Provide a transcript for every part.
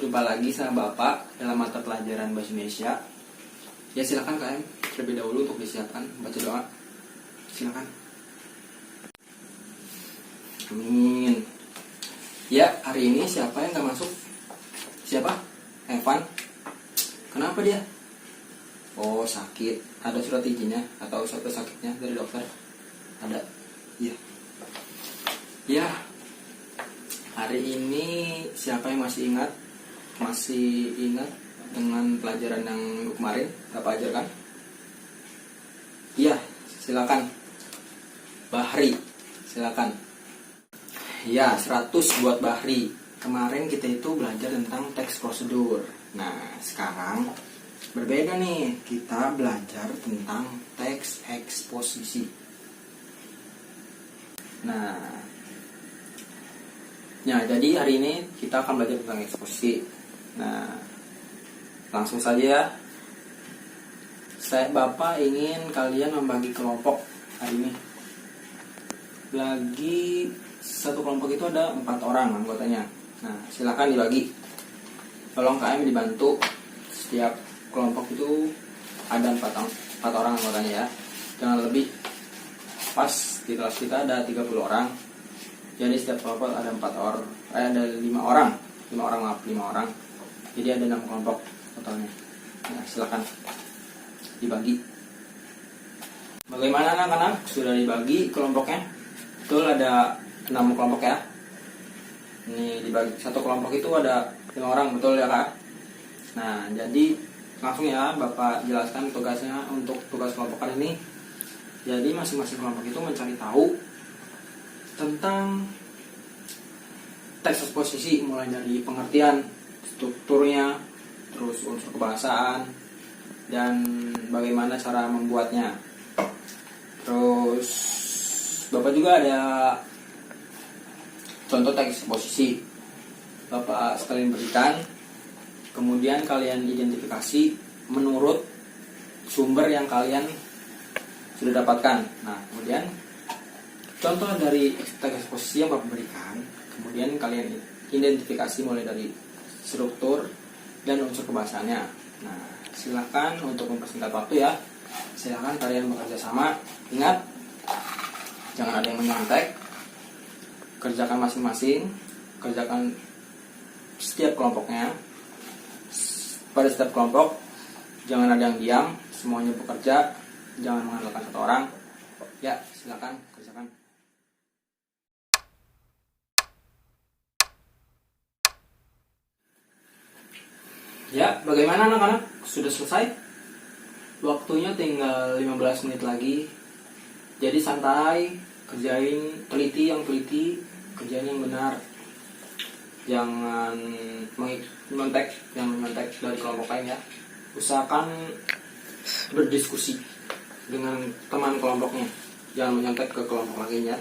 Jumpa lagi sama Bapak dalam mata pelajaran Bahasa Indonesia. Ya silakan KM terlebih dahulu untuk disiapkan baca doa. Silakan. Amin. Ya, hari ini siapa yang gak masuk? Siapa? Evan. Kenapa dia? Oh, sakit. Ada surat izinnya atau surat sakitnya dari dokter? Ada. Iya. Ya. Hari ini siapa yang masih ingat? Masih ingat dengan pelajaran yang kemarin Bapak ajarkan? Iya, silakan. Bahri, silakan. Ya, 100 buat Bahri. Kemarin kita itu belajar tentang teks prosedur. Nah, sekarang berbeda nih. Kita belajar tentang teks eksposisi. Nah, ya, jadi hari ini kita akan belajar tentang eksposisi. Nah, langsung saja ya. Bapak ingin kalian membagi kelompok hari ini. Lagi satu kelompok itu ada 4 orang anggotanya. Nah, silakan dibagi. Tolong KM dibantu. Setiap kelompok itu ada 4 orang anggotanya ya. Jangan lebih. Pas di kelas kita ada 30 orang. Jadi setiap kelompok ada 4 orang. Ada 5 orang. 5 orang. Jadi ada 6 kelompok totalnya. Nah, silakan dibagi. Bagaimana anak-anak? Sudah dibagi kelompoknya? Betul, ada 6 kelompok ya. Ini dibagi satu kelompok itu ada 5 orang, betul ya Kak? Nah, jadi langsung ya Bapak jelaskan tugasnya untuk tugas kelompokan ini. Jadi masing-masing kelompok itu mencari tahu tentang teks eksposisi, mulai dari pengertian, strukturnya, terus unsur kebahasaan, dan bagaimana cara membuatnya. Terus Bapak juga ada contoh teks eksposisi. Bapak sekalian berikan, kemudian kalian identifikasi menurut sumber yang kalian sudah dapatkan. Nah, kemudian contoh dari teks eksposisi yang Bapak berikan, kemudian kalian identifikasi mulai dari struktur dan unsur kebahasaannya. Nah, silakan untuk mempersingkat waktu ya. Silakan kalian bekerja sama. Ingat, jangan ada yang menyontek. Kerjakan masing-masing. Kerjakan setiap kelompoknya. Pada setiap kelompok, jangan ada yang diam. Semuanya bekerja. Jangan mengandalkan satu orang. Ya, silakan kerjakan. Ya, bagaimana anak-anak? Sudah selesai? Waktunya tinggal 15 menit lagi. Jadi santai, kerjain, teliti, kerjain yang benar. Jangan menyontek dari kelompok lain ya. Usahakan berdiskusi dengan teman kelompoknya. Jangan menyontek ke kelompok lainnya.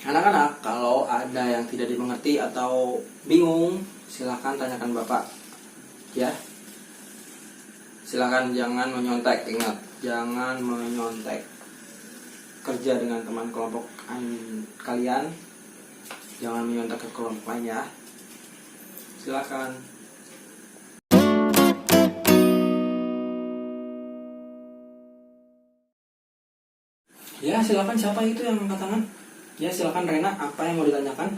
Anak-anak, kalau ada yang tidak dimengerti atau bingung, silakan tanyakan Bapak. Ya. Silakan jangan menyontek, ingat, jangan menyontek. Kerja dengan teman kelompok kalian. Jangan menyontek ke kelompok lain ya. Silakan. Ya, silakan, siapa itu yang angkat tangan? Ya, silakan Rena, apa yang mau ditanyakan?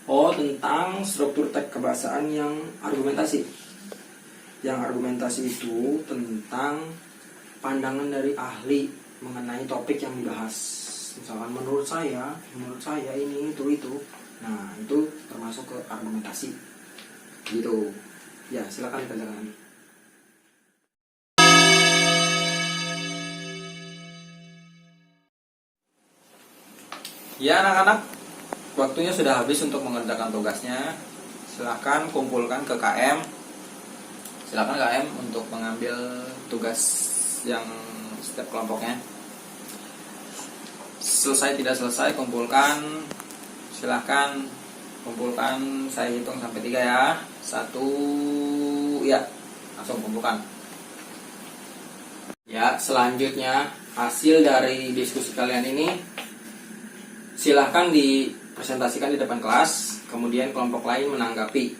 Oh, tentang struktur teks kebahasaan yang argumentasi. Yang argumentasi itu tentang pandangan dari ahli mengenai topik yang dibahas. Misalkan menurut saya ini itu. Nah, itu termasuk ke argumentasi. Gitu. Ya, silakan ditanyakan. Ya anak-anak, waktunya sudah habis untuk mengerjakan tugasnya. Silahkan kumpulkan ke KM. Silakan KM untuk mengambil tugas yang setiap kelompoknya. Selesai tidak selesai kumpulkan. Silahkan kumpulkan. Saya hitung sampai 3 ya. 1, ya, langsung kumpulkan. Ya, selanjutnya hasil dari diskusi kalian ini silahkan presentasikan di depan kelas, kemudian kelompok lain menanggapi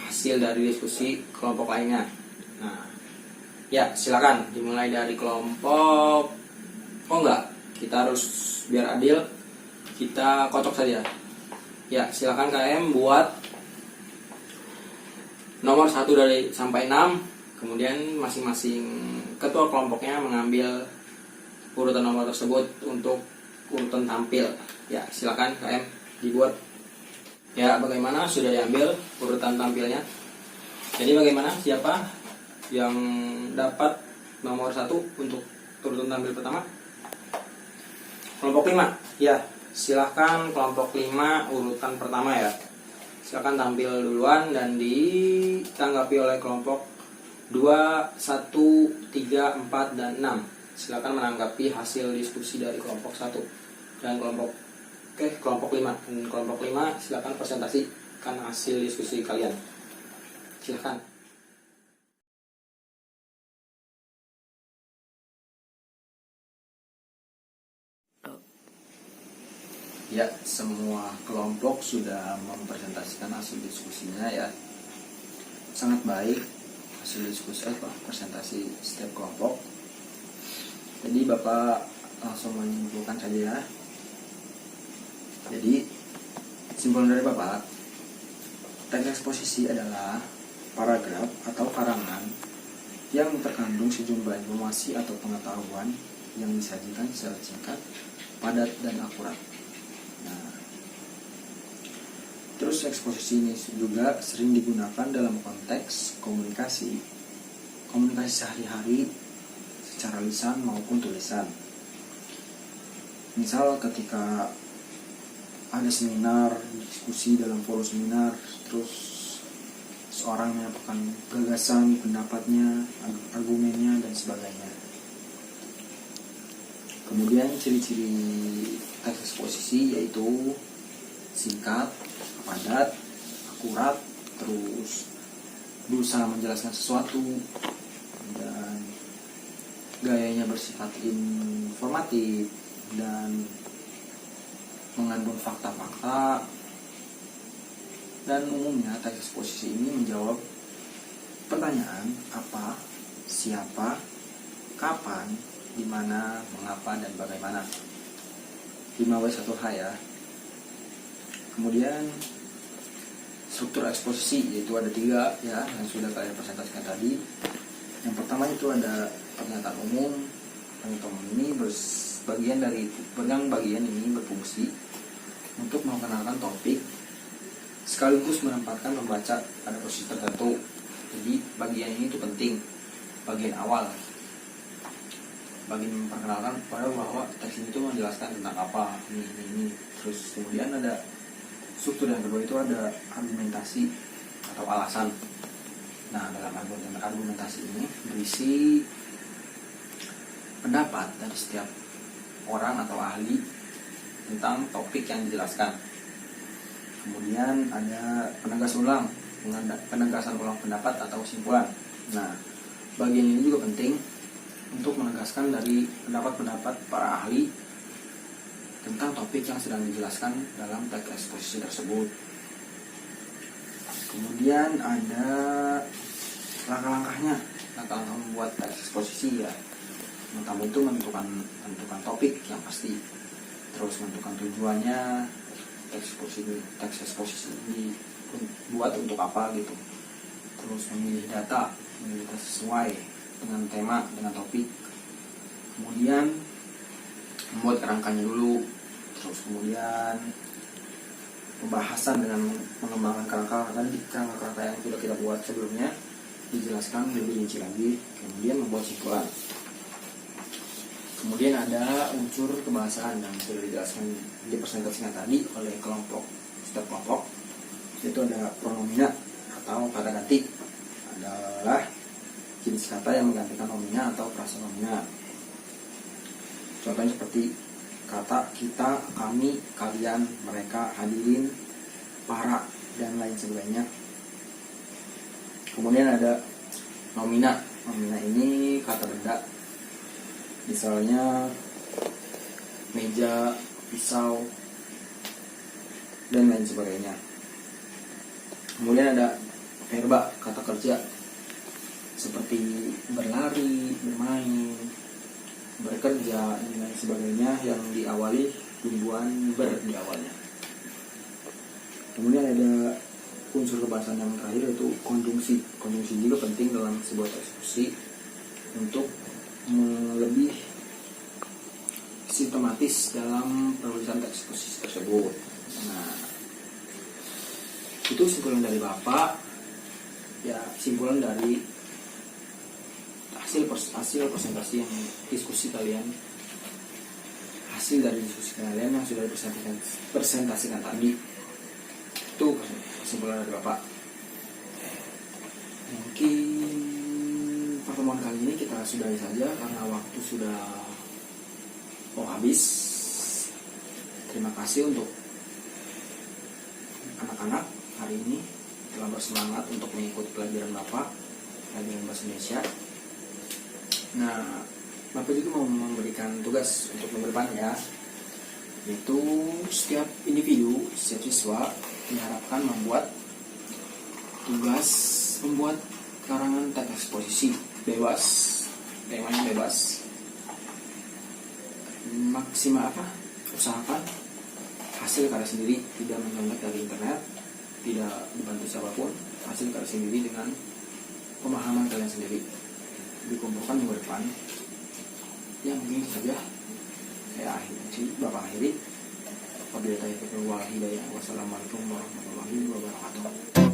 hasil dari diskusi kelompok lainnya. Nah, ya silakan dimulai dari kelompok. Oh enggak, kita harus biar adil, kita kocok saja. Ya, silakan KM buat nomor 1 dari sampai 6. Kemudian masing-masing ketua kelompoknya mengambil urutan nomor tersebut untuk urutan tampil. Ya, silakan KM dibuat. Ya, bagaimana sudah diambil urutan tampilnya? Jadi bagaimana, siapa yang dapat nomor 1 untuk urutan tampil pertama? Kelompok 5. Ya, silakan kelompok 5 urutan pertama ya. Silakan tampil duluan dan ditanggapi oleh kelompok 2, 1, 3, 4, dan 6. Silakan menanggapi hasil diskusi dari kelompok 1 dan kelompok 5. Dan kelompok 5 silakan presentasikan hasil diskusi kalian. Silakan. Ya, semua kelompok sudah mempresentasikan hasil diskusinya ya. Sangat baik hasil diskusi presentasi setiap kelompok. Jadi Bapak langsung menyimpulkan saja ya. Jadi simpulan dari Bapak, teks eksposisi adalah paragraf atau karangan yang terkandung sejumlah informasi atau pengetahuan yang disajikan secara singkat, padat, dan akurat. Nah, terus eksposisi ini juga sering digunakan dalam konteks komunikasi sehari-hari secara lisan maupun tulisan. Misal ketika ada seminar, diskusi dalam forum seminar, terus seorang menyampaikan gagasan, pendapatnya, argumennya, dan sebagainya. Kemudian ciri-ciri teks eksposisi yaitu singkat, padat, akurat, terus berusaha menjelaskan sesuatu, dan gayanya bersifat informatif dan mengandung fakta-fakta. Dan umumnya teks eksposisi ini menjawab pertanyaan apa, siapa, kapan, di mana, mengapa, dan bagaimana. 5W1H ya. Kemudian struktur eksposisi yaitu ada 3 ya yang sudah kalian presentasikan tadi. Yang pertama itu ada pernyataan umum. Pernyataan umum ini bagian ini berfungsi untuk mengenalkan topik sekaligus menempatkan pembaca pada posisi tertentu. Jadi bagian ini itu penting, bagian awal, bagian memperkenalkan bahwa teks ini itu menjelaskan tentang apa, ini. Terus kemudian ada struktur yang kedua itu ada argumentasi atau alasan. Nah, dalam argumentasi ini berisi pendapat dari setiap orang atau ahli tentang topik yang dijelaskan. Kemudian ada penegasan ulang pendapat atau kesimpulan. Nah, bagian ini juga penting untuk menegaskan dari pendapat-pendapat para ahli tentang topik yang sedang dijelaskan dalam teks eksposisi tersebut. Kemudian ada langkah-langkahnya, langkah-langkah membuat teks eksposisi ya. Pertama itu menentukan topik yang pasti, terus menentukan tujuannya, teks eksposisi ini buat untuk apa gitu, terus memilih data sesuai dengan tema, dengan topik, kemudian membuat kerangkanya dulu, terus kemudian pembahasan dengan mengembangkan kerangka yang sudah kita buat sebelumnya, dijelaskan lebih rinci lagi, kemudian membuat simpulan. Kemudian ada unsur kebahasaan yang sudah dijelaskan dipresentasikan tadi oleh setiap kelompok, yaitu ada pronomina atau kata ganti, adalah jenis kata yang menggantikan nomina atau prasenomina. Contohnya seperti kata kita, kami, kalian, mereka, hadirin, para, dan lain sebagainya. Kemudian ada nomina. Nomina ini kata benda, misalnya meja, pisau, dan lain sebagainya. Kemudian ada verba, kata kerja seperti berlari, bermain, bekerja, dan lain sebagainya yang diawali tumbuhan ber di awalnya. Kemudian ada unsur kebahasaan yang terakhir yaitu konjungsi. Konjungsi juga penting dalam sebuah eksekusi untuk lebih sistematis dalam penulisan eksekusi tersebut. Nah, itu simpulan dari Bapak. Ya, simpulan dari hasil presentasi yang diskusi kalian, hasil dari diskusi kalian yang sudah presentasikan tadi. Itu kesimpulan dari Bapak. Mungkin pertemuan kali ini kita sudahi saja karena waktu sudah mau habis. Terima kasih untuk anak-anak hari ini telah bersemangat untuk mengikuti pelajaran Bapak, pelajaran Bahasa Indonesia. Nah, Bapak juga mau memberikan tugas untuk minggu depan ya, yaitu setiap individu, setiap siswa diharapkan membuat tugas, membuat karangan teks eksposisi bebas, temanya bebas. Maksimal usahakan hasil karya sendiri, tidak mencontek dari internet, tidak dibantu siapapun, hasil karya sendiri dengan pemahaman kalian sendiri dikumpulkan minggu depan. Ya mungkin saja saya Bapak akhiri. Wabillahi taufiq wal hidayah. Wassalamualaikum warahmatullahi wabarakatuh.